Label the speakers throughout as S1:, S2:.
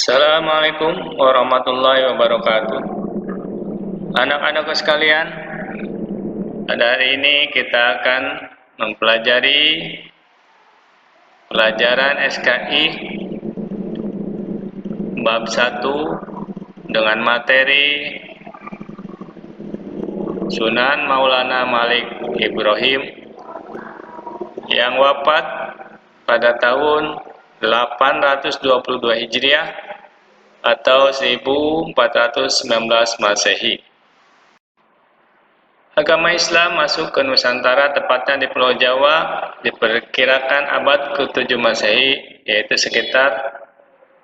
S1: Assalamualaikum warahmatullahi wabarakatuh. Anak-anakku sekalian, pada hari ini kita akan mempelajari pelajaran SKI bab 1 dengan materi Sunan Maulana Malik Ibrahim yang wafat pada tahun 822 Hijriah atau 1419 Masehi. Agama Islam masuk ke Nusantara, tepatnya di Pulau Jawa, diperkirakan abad ke-7 Masehi, yaitu sekitar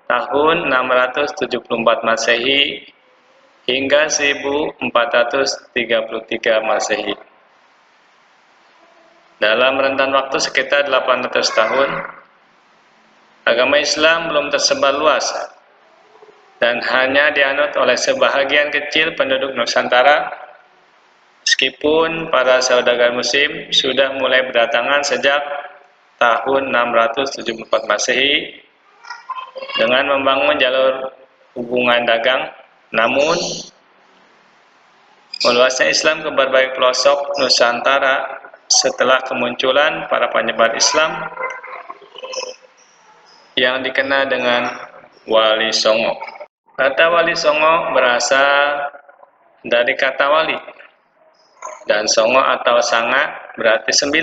S1: tahun 674 Masehi hingga 1433 Masehi. Dalam rentan waktu sekitar 800 tahun, agama Islam belum tersebar luas dan hanya dianut oleh sebahagian kecil penduduk Nusantara, meskipun para saudagar Muslim sudah mulai berdatangan sejak tahun 674 Masehi dengan membangun jalur hubungan dagang. Namun, meluasnya Islam ke berbagai pelosok Nusantara setelah kemunculan para penyebar Islam yang dikenal dengan Wali Songo. Kata Wali Songo berasal dari kata wali, dan songo atau sanga berarti 9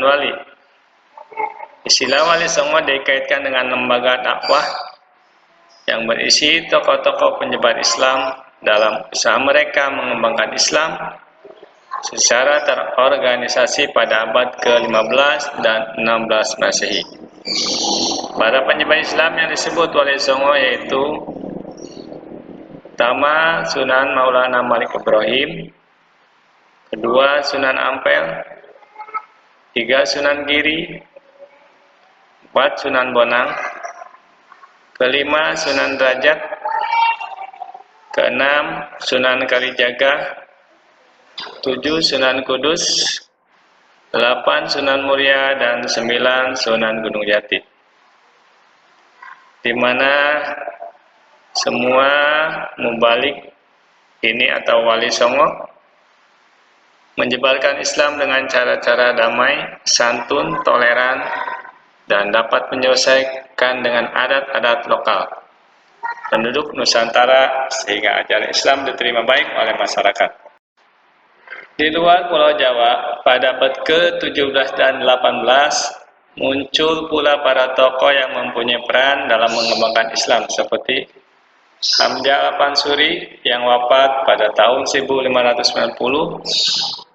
S1: wali. Istilah Wali Songo dikaitkan dengan lembaga dakwah yang berisi tokoh-tokoh penyebar Islam dalam usaha mereka mengembangkan Islam secara terorganisasi pada abad ke-15 dan 16 Masehi. Para penyebar Islam yang disebut Wali Songo yaitu pertama Sunan Maulana Malik Ibrahim, kedua Sunan Ampel, tiga Sunan Giri, empat Sunan Bonang, kelima Sunan Derajat, keenam Sunan Kalijaga, tujuh Sunan Kudus, 8 Sunan Muria, dan 9 Sunan Gunung Jati, di mana semua mubalik ini atau Wali Songo menyebarkan Islam dengan cara-cara damai, santun, toleran, dan dapat menyelesaikan dengan adat-adat lokal penduduk Nusantara sehingga ajaran Islam diterima baik oleh masyarakat. Di luar Pulau Jawa, pada abad ke-17 dan 18 muncul pula para tokoh yang mempunyai peran dalam mengembangkan Islam seperti Hamzah Al-Mansuri yang wafat pada tahun 1590,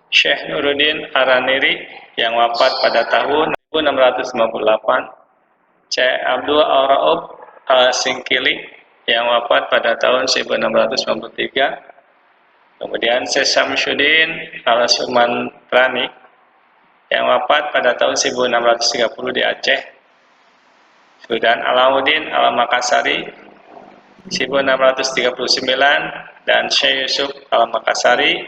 S1: Syekh Nuruddin Araniri yang wafat pada tahun 1658, Syekh Abdul Ar-Raub Al-Singkili yang wafat pada tahun 1693, kemudian Syekh Syamsuddin Al-Sumantrani yang wafat pada tahun 1630 di Aceh, Sultan Alauddin Al-Makassari 1639, dan Syekh Yusuf Al-Makassari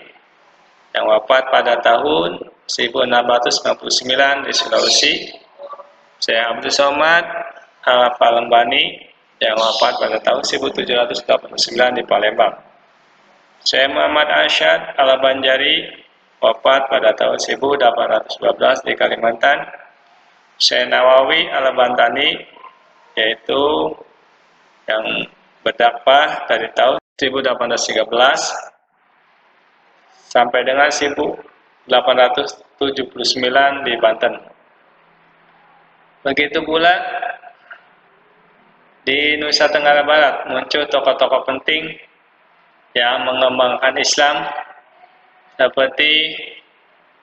S1: yang wafat pada tahun 1699 di Sulawesi, Syekh Abdul Somad Al-Palembani yang wafat pada tahun 1789 di Palembang, Syekh Muhammad Arsyad Al-Banjari wafat pada tahun 1812 di Kalimantan, Syekh Nawawi Al-Bantani yaitu yang berdakwah dari tahun 1813 sampai dengan 1879 di Banten. Begitu pula di Nusa Tenggara Barat muncul tokoh-tokoh penting yang mengembangkan Islam seperti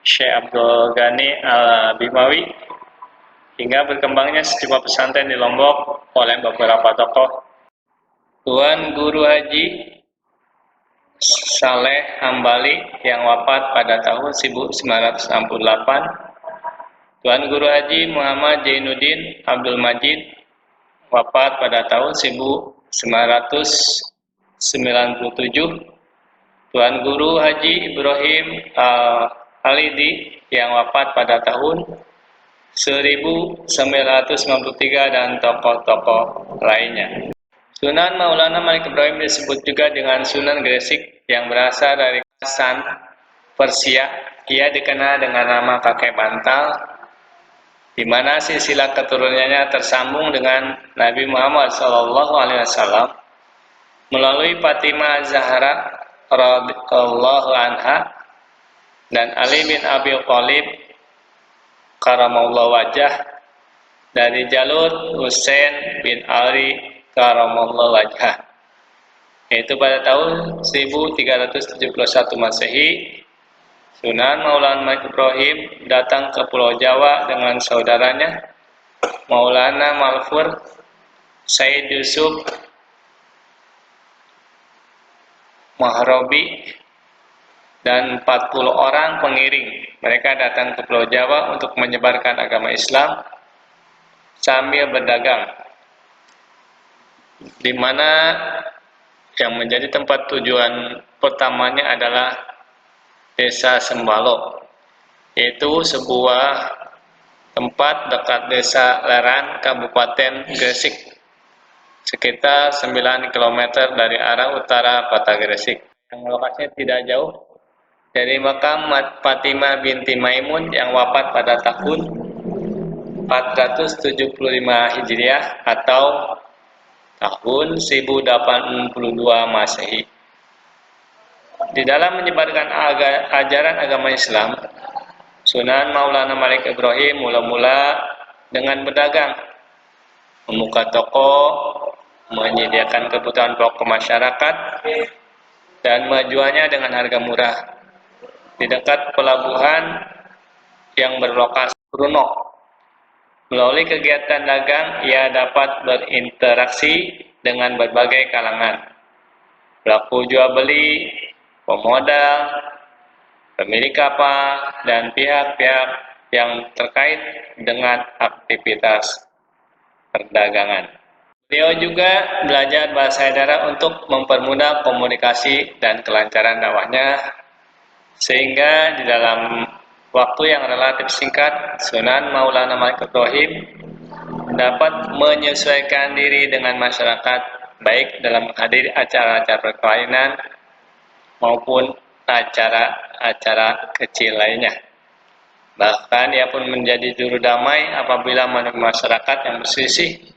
S1: Syekh Abdul Ghani Al-Bimawi, hingga berkembangnya sejumlah pesantren di Lombok oleh beberapa tokoh. Tuan Guru Haji Saleh Hambali yang wafat pada tahun 1968, Tuan Guru Haji Muhammad Zainuddin Abdul Majid wafat pada tahun 1997, Tuan Guru Haji Ibrahim Al-Halidi yang wafat pada tahun 1993 dan tokoh-tokoh lainnya. Sunan Maulana Malik Ibrahim disebut juga dengan Sunan Gresik yang berasal dari Hasan Persia. Ia dikenal dengan nama kakek bantal, di mana silsilah keturunannya tersambung dengan Nabi Muhammad SAW melalui Fatimah Zahra radhiyallahu anha dan Ali bin Abi Thalib karamallahu wajah dari jalur Husain bin Ali karamallahu wajhah, yaitu pada tahun 1371 Masehi. Sunan Maulana Malik Ibrahim datang ke Pulau Jawa dengan saudaranya Maulana Malfur, Said Yusuf Mahrobi, dan 40 orang pengiring. Mereka datang ke Pulau Jawa untuk menyebarkan agama Islam sambil berdagang, di mana yang menjadi tempat tujuan pertamanya adalah Desa Sembalo, yaitu sebuah tempat dekat Desa Leran, Kabupaten Gresik, sekitar 9 km dari arah utara kota Gresik. Yang lokasinya tidak jauh dari makam Fatimah binti Maimun yang wafat pada tahun 475 Hijriah atau tahun 1082 Masehi. Di dalam menyebarkan ajaran agama Islam, Sunan Maulana Malik Ibrahim mula-mula dengan berdagang, membuka toko, menyediakan kebutuhan pokok masyarakat, dan menjualnya dengan harga murah di dekat pelabuhan yang berlokasi Brunok. Melalui kegiatan dagang, ia dapat berinteraksi dengan berbagai kalangan, pelaku jual beli, pemodal, pemilik kapal, dan pihak-pihak yang terkait dengan aktivitas perdagangan. Beliau juga belajar bahasa daerah untuk mempermudah komunikasi dan kelancaran dakwahnya, sehingga di dalam waktu yang relatif singkat, Sunan Maulana Malik Ibrahim dapat menyesuaikan diri dengan masyarakat, baik dalam menghadiri acara-acara perkawinan maupun acara-acara kecil lainnya. Bahkan ia pun menjadi juru damai apabila masyarakat yang berselisih.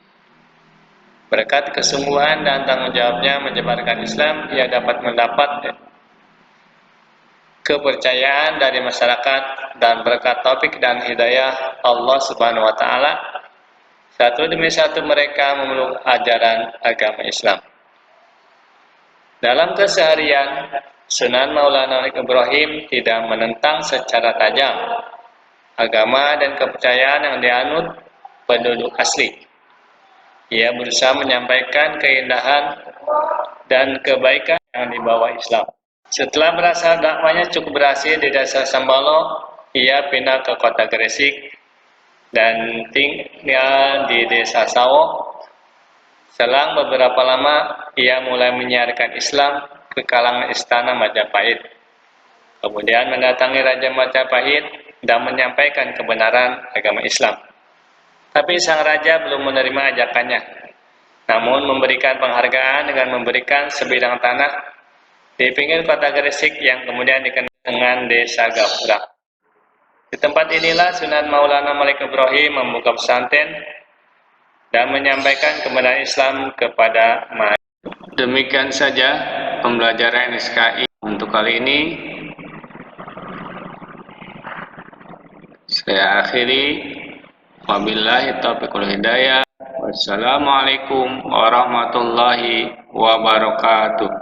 S1: Berkat kesungguhan dan tanggung jawabnya menyebarkan Islam, ia dapat mendapat kepercayaan dari masyarakat, dan berkat taufik dan hidayah Allah Subhanahu wa taala, satu demi satu mereka memeluk ajaran agama Islam. Dalam keseharian, Sunan Maulana Malik Ibrahim tidak menentang secara tajam agama dan kepercayaan yang dianut penduduk asli. Ia berusaha menyampaikan keindahan dan kebaikan yang dibawa Islam. Setelah merasa dakwahnya cukup berhasil di Desa Sambalo, ia pindah ke kota Gresik dan tinggal di Desa Sawo. Selang beberapa lama, ia mulai menyiarkan Islam ke kalangan istana Majapahit. Kemudian mendatangi Raja Majapahit dan menyampaikan kebenaran agama Islam. Tapi sang raja belum menerima ajakannya, namun memberikan penghargaan dengan memberikan sebidang tanah di pinggir kota Gresik yang kemudian dikenal dengan Desa Gapura. Di tempat inilah Sunan Maulana Malik Ibrahim membuka pesantren dan menyampaikan kebenaran Islam kepada masyarakat. Demikian saja pembelajaran SKI untuk kali ini. Saya akhiri. Wabillahi taufiq wal hidayah. Wassalamualaikum warahmatullahi wabarakatuh.